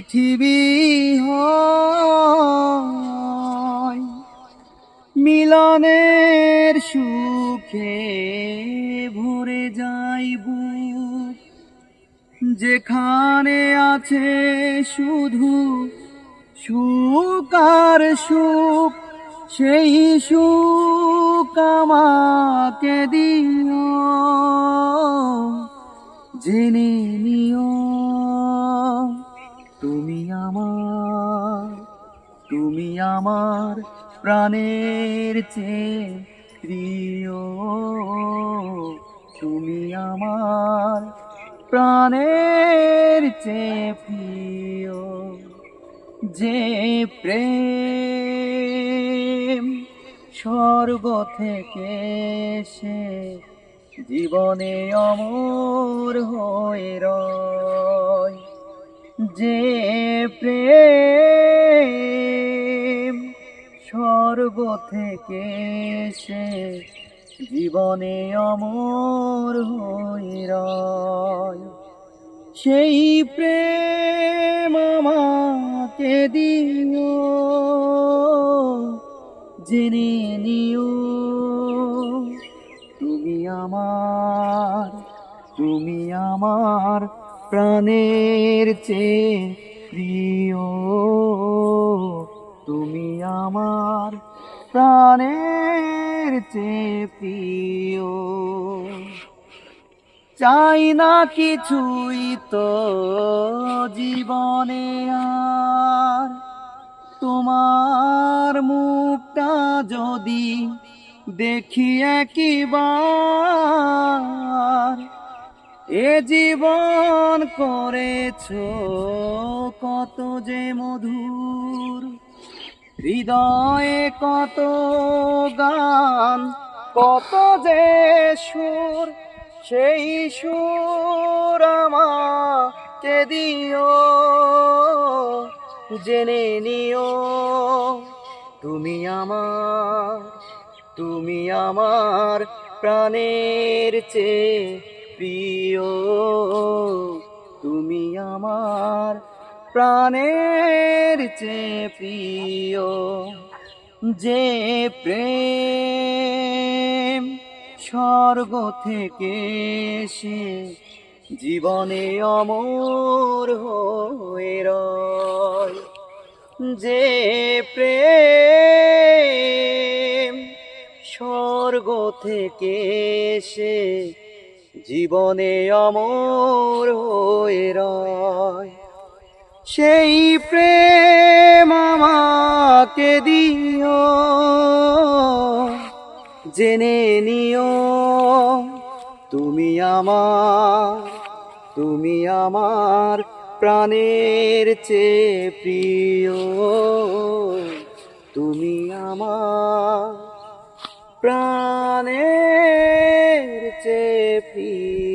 পৃথিবী হয় মিলনের সুখে ভরে যাইব, যেখানে আছে শুধু সুখ আর সুখ, সেই সুখ আমাকে দিও, জেনে নিও তুমি আমার প্রাণের চেয়ে প্রিয়, তুমি আমার প্রাণের চেয়ে প্রিয়। যে প্রেম স্বর্গ থেকে এসে জীবনে অমর হয়ে রয়, যে প্রেম স্বর্গ থেকে এসে জীবনে অমর হয়ে রয়, সেই প্রেম আমাকে দিও, জেনে নিও তুমি আমার প্রাণের চেয়ে প্রিয়, তুমি আমার প্রাণের চেয়ে প্রিয়। চাই না কিছুই তো জীবনে আর, তোমার মুখটা যদি দেখি একবার, এ জীবন করেছো কত যে মধুর, হৃদয়ে কত গান কত যে সুর, সেই সুর আমাকে দিও, জেনে নিও তুমি আমার প্রাণের চেয়ে প্রিয়, তুমি আমার প্রাণের চেয়ে প্রিয়। যে প্রেম স্বর্গ থেকে এসে জীবনে অমর হয়ে রয়, যে প্রেম স্বর্গ থেকে এসে জীবনে অমর হয়ে রয়, সেই প্রেম আমাকে দিও, জেনে নিও তুমি আমার প্রাণের চেয়ে প্রিয়, তুমি আমার প্রাণের চেয়ে প্রিয়।